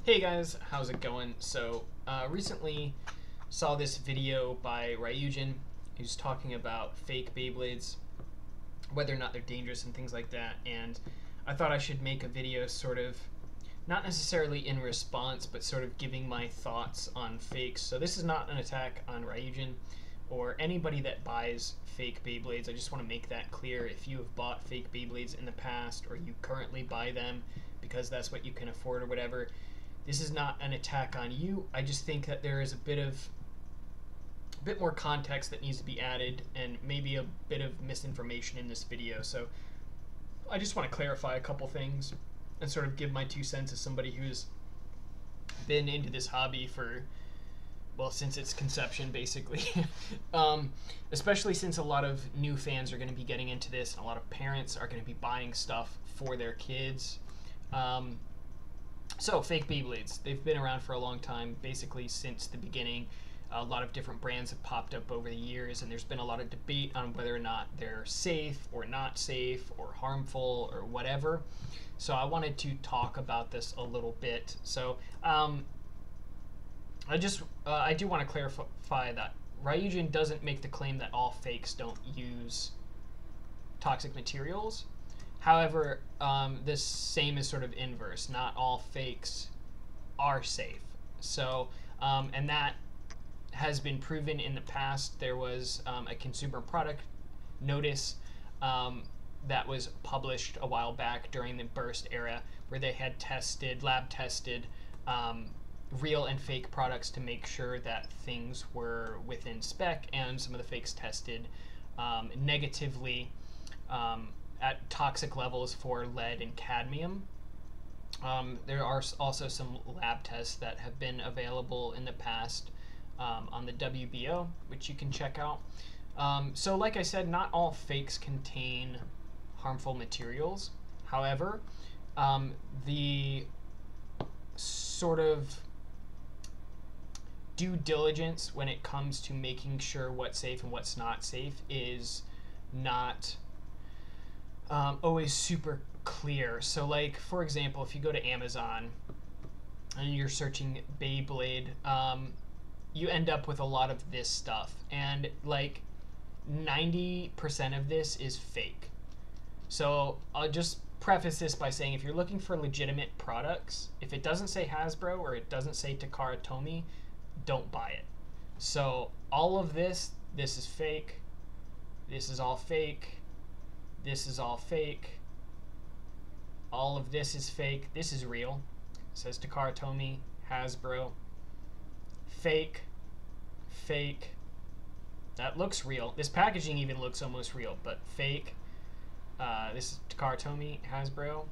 Hey guys, how's it going? So recently saw this video by Ryujin who's talking about fake Beyblades, whether or not they're dangerous and things like that, and I thought I should make a video sort of not necessarily in response, but sort of giving my thoughts on fakes. So this is not an attack on Ryujin or anybody that buys fake Beyblades. I just want to make that clear. If you have bought fake Beyblades in the past or you currently buy them because that's what you can afford or whatever, this is not an attack on you. I just think that there is a bit more context that needs to be added and maybe a bit of misinformation in this video. So I just want to clarify a couple things and sort of give my 2 cents as somebody who's been into this hobby for, well, since its conception, basically. Especially since a lot of new fans are going to be getting into this, and a lot of parents are going to be buying stuff for their kids. So, fake Beyblades. They've been around for a long time, basically since the beginning. A lot of different brands have popped up over the years, and there's been a lot of debate on whether or not they're safe or not safe or harmful or whatever. So I wanted to talk about this a little bit. So I do want to clarify that Ryujin doesn't make the claim that all fakes don't use toxic materials. However, this same is sort of inverse. Not all fakes are safe. So, and that has been proven in the past. There was a consumer product notice that was published a while back during the burst era, where they had lab tested real and fake products to make sure that things were within spec, and some of the fakes tested negatively at toxic levels for lead and cadmium. There are also some lab tests that have been available in the past on the WBO, which you can check out. So like I said, not all fakes contain harmful materials. However, the sort of due diligence when it comes to making sure what's safe and what's not safe is not always super clear. So like, for example, if you go to Amazon and you're searching Beyblade, you end up with a lot of this stuff, and like 90% of this is fake. So I'll just preface this by saying, if you're looking for legitimate products, if it doesn't say Hasbro or it doesn't say Takara Tomy, don't buy it. So all of this is fake. This is all fake. This is all fake. All of this is fake. This is real. It says Takara Tomy, Hasbro. Fake. Fake. That looks real. This packaging even looks almost real, but fake. This is Takara Tomy, Hasbro.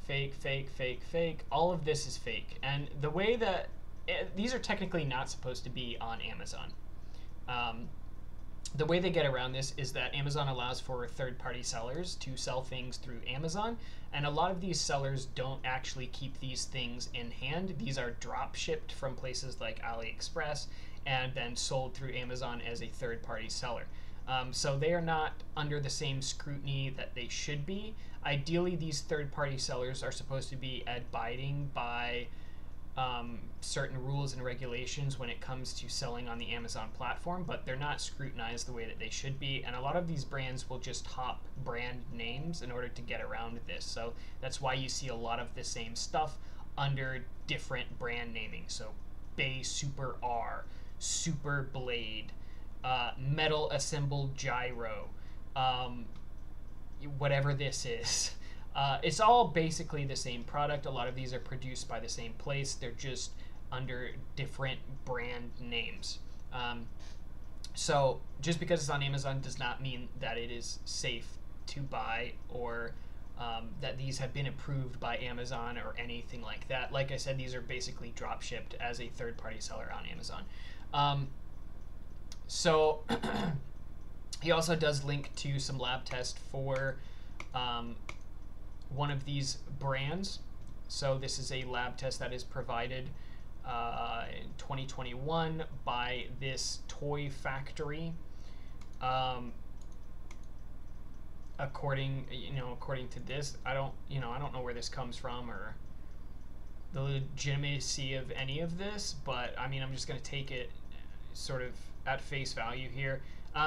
Fake, fake, fake, fake. All of this is fake. And the way that these are technically not supposed to be on Amazon. The way they get around this is that Amazon allows for third-party sellers to sell things through Amazon, and a lot of these sellers don't actually keep these things in hand. These are drop shipped from places like AliExpress and then sold through Amazon as a third-party seller. So they are not under the same scrutiny that they should be. Ideally, these third-party sellers are supposed to be abiding by certain rules and regulations when it comes to selling on the Amazon platform, but they're not scrutinized the way that they should be, and a lot of these brands will just hop brand names in order to get around this. So that's why you see a lot of the same stuff under different brand naming. So Bay Super R, Super Blade, Metal Assembled Gyro, whatever this is. It's all basically the same product. A lot of these are produced by the same place. They're just under different brand names. So just because it's on Amazon does not mean that it is safe to buy, or that these have been approved by Amazon or anything like that. Like I said, these are basically drop shipped as a third-party seller on Amazon. So he also does link to some lab test for one of these brands. So this is a lab test that is provided in 2021 by this toy factory. According to this, I don't know where this comes from, or the legitimacy of any of this, but I mean, I'm just going to take it sort of at face value here.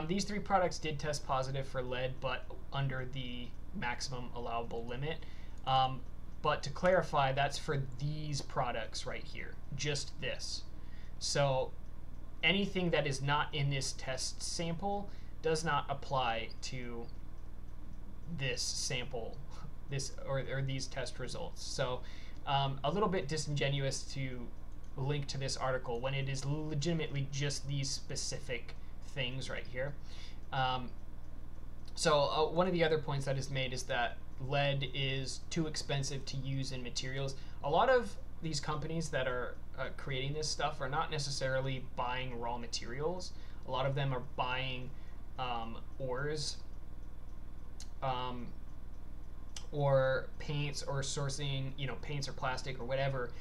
These 3 products did test positive for lead, but under the maximum allowable limit. But to clarify, that's for these products right here, just this. So anything that is not in this test sample does not apply to this sample, or these test results. So a little bit disingenuous to link to this article when it is legitimately just these specific things right here. So one of the other points that is made is that lead is too expensive to use in materials. A lot of these companies that are creating this stuff are not necessarily buying raw materials. A lot of them are buying ores, or paints, or sourcing, paints or plastic or whatever.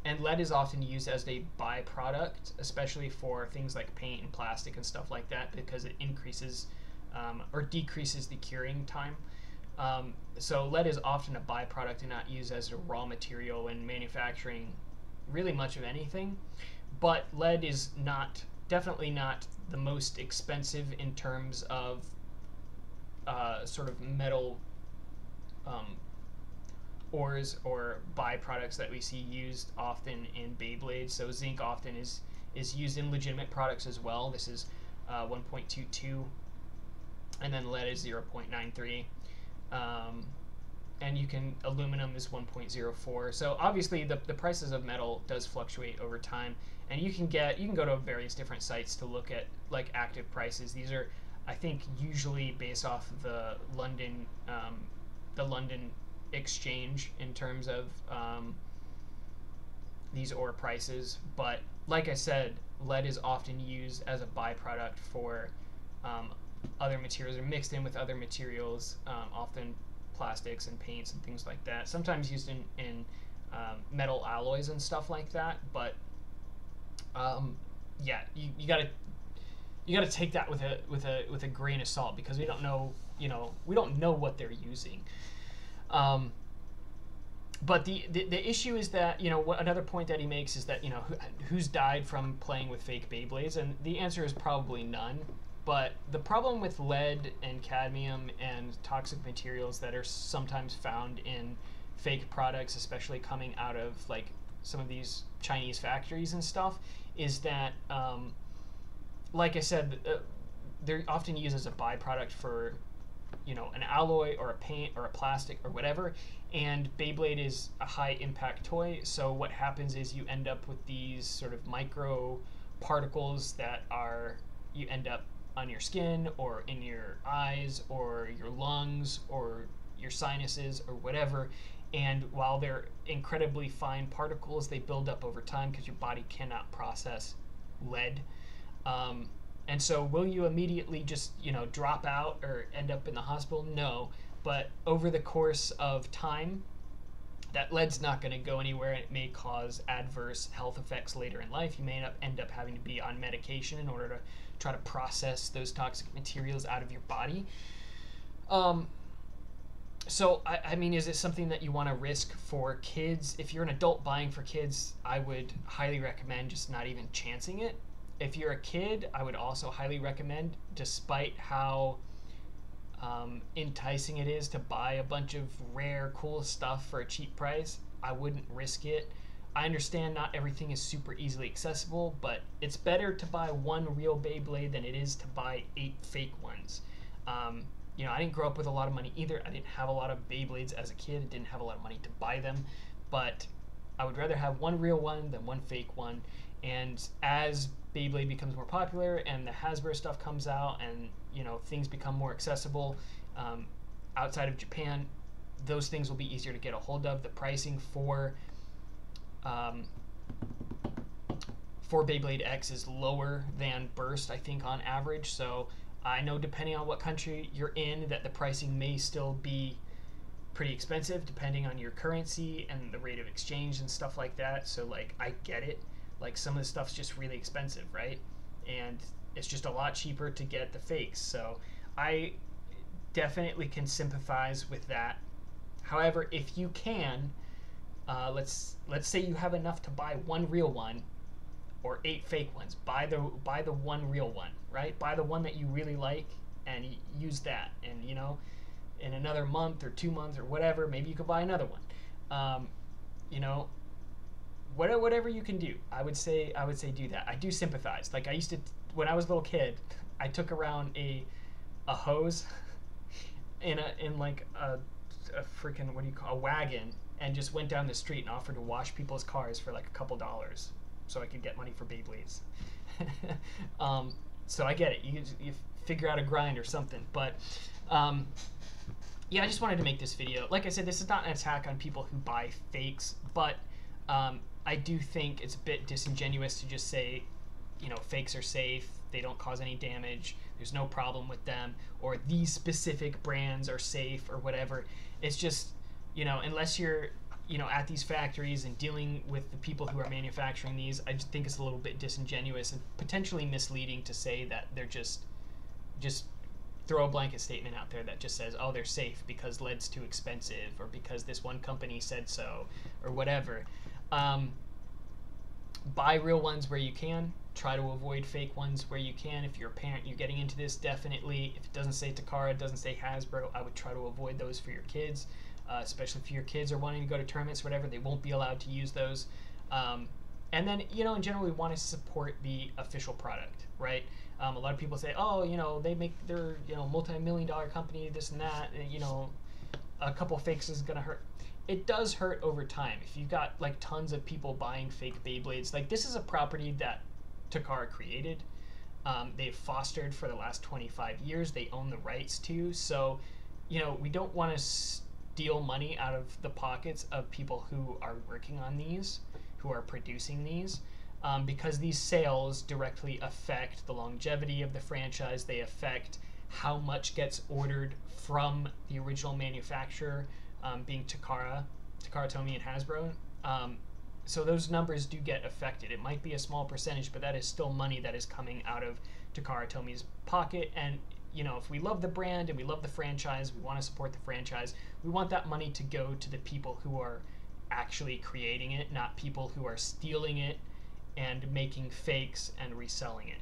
And lead is often used as a byproduct, especially for things like paint and plastic and stuff like that, because it increases or decreases the curing time. So lead is often a byproduct and not used as a raw material in manufacturing really much of anything. But lead is definitely not the most expensive in terms of sort of metal ores or byproducts that we see used often in Beyblades. So zinc often is used in legitimate products as well. This is 1.22, and then lead is 0.93. And aluminum is 1.04. So obviously the prices of metal does fluctuate over time, and you can go to various different sites to look at like active prices. These are, I think, usually based off the London exchange in terms of these ore prices. But like I said, lead is often used as a byproduct for other materials, or mixed in with other materials, often plastics and paints and things like that. Sometimes used in metal alloys and stuff like that. But yeah, you gotta take that with a grain of salt, because we don't know what they're using. But the issue is that, another point that he makes is that, who's died from playing with fake Beyblades, and the answer is probably none. But the problem with lead and cadmium and toxic materials that are sometimes found in fake products, especially coming out of like some of these Chinese factories and stuff, is that, like I said, they're often used as a byproduct for, an alloy or a paint or a plastic or whatever. And Beyblade is a high impact toy, so what happens is you end up with these sort of micro particles that you end up on your skin or in your eyes or your lungs or your sinuses or whatever. And while they're incredibly fine particles, they build up over time because your body cannot process lead. And so will you immediately just, drop out or end up in the hospital? No. But over the course of time, that lead's not going to go anywhere, and it may cause adverse health effects later in life. You may end up having to be on medication in order to try to process those toxic materials out of your body. So, I mean, is it something that you want to risk for kids? If you're an adult buying for kids, I would highly recommend just not even chancing it. If you're a kid, I would also highly recommend, despite how enticing it is to buy a bunch of rare, cool stuff for a cheap price, I wouldn't risk it. I understand not everything is super easily accessible, but it's better to buy one real Beyblade than it is to buy 8 fake ones. I didn't grow up with a lot of money either. I didn't have a lot of Beyblades as a kid. I didn't have a lot of money to buy them, but I would rather have one real one than one fake one. And as Beyblade becomes more popular and the Hasbro stuff comes out, and things become more accessible outside of Japan, those things will be easier to get a hold of. The pricing for Beyblade X is lower than Burst, I think, on average. So I know, depending on what country you're in, that the pricing may still be pretty expensive depending on your currency and the rate of exchange and stuff like that. So like, I get it. Like, some of the stuff's just really expensive, right? And it's just a lot cheaper to get the fakes. So I definitely can sympathize with that. However, if you can, let's say you have enough to buy one real one or 8 fake ones. Buy the one real one, right? Buy the one that you really like and use that. And you know, in another month or 2 months or whatever, maybe you could buy another one. You know, whatever you can do, I would say do that. I do sympathize. Like I used to, when I was a little kid, I took around a hose in like a freaking, what do you call, a wagon, and just went down the street and offered to wash people's cars for like a couple dollars so I could get money for Beyblades. So I get it. You figure out a grind or something. But yeah, I just wanted to make this video. Like I said, this is not an attack on people who buy fakes, but I do think it's a bit disingenuous to just say, you know, fakes are safe, they don't cause any damage, there's no problem with them, or these specific brands are safe or whatever. It's just, you know, unless you're, you know, at these factories and dealing with the people who are manufacturing these, I just think it's a little bit disingenuous and potentially misleading to say that they're just throw a blanket statement out there that just says, oh, they're safe because lead's too expensive or because this one company said so or whatever. Buy real ones where you can. Try to avoid fake ones where you can. If you're a parent, you're getting into this, definitely. If it doesn't say Takara, it doesn't say Hasbro, I would try to avoid those for your kids, especially if your kids are wanting to go to tournaments or whatever. They won't be allowed to use those. And then, you know, in general, we want to support the official product, right? A lot of people say, oh, you know, they're, you know, multi-million-dollar company, this and that, and, you know, a couple fakes is gonna hurt. It does hurt over time. If you've got like tons of people buying fake Beyblades, like this is a property that Takara created. They've fostered for the last 25 years. They own the rights to. So, you know, we don't want to steal money out of the pockets of people who are working on these, who are producing these, because these sales directly affect the longevity of the franchise. They affect how much gets ordered from the original manufacturer, being Takara Tomy and Hasbro. So those numbers do get affected. It might be a small percentage, but that is still money that is coming out of Takara Tomy's pocket. And you know, if we love the brand and we love the franchise, we want to support the franchise, we want that money to go to the people who are actually creating it, not people who are stealing it and making fakes and reselling it.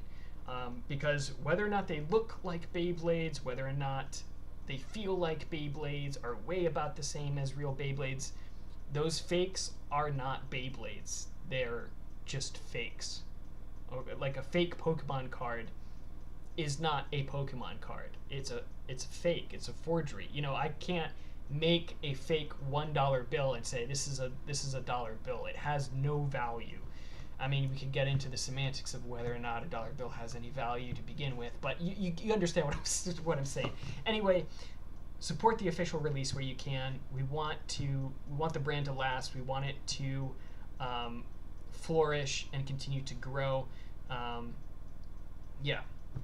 Because whether or not they look like Beyblades, whether or not they feel like Beyblades, are way about the same as real Beyblades, those fakes are not Beyblades. They're just fakes. Like a fake Pokemon card is not a Pokemon card. It's a fake. It's a forgery. You know, I can't make a fake $1 bill and say this is a dollar bill. It has no value. I mean, we could get into the semantics of whether or not a dollar bill has any value to begin with, but you understand what I'm saying. Anyway, support the official release where you can. We want the brand to last. We want it to flourish and continue to grow. Yeah,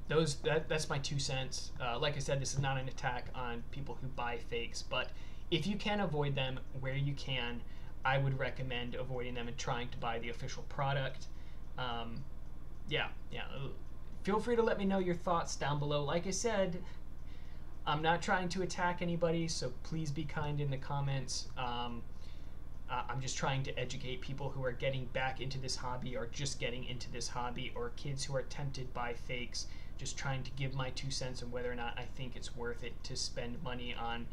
that's my 2 cents. Like I said, this is not an attack on people who buy fakes, but if you can avoid them where you can, I would recommend avoiding them and trying to buy the official product. Yeah. Feel free to let me know your thoughts down below. Like I said, I'm not trying to attack anybody, so please be kind in the comments. I'm just trying to educate people who are getting back into this hobby or just getting into this hobby, or kids who are tempted by fakes. Just trying to give my 2 cents on whether or not I think it's worth it to spend money on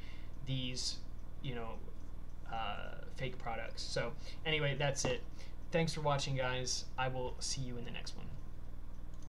these, you know, fake products. So anyway, that's it. Thanks for watching, guys. I will see you in the next one.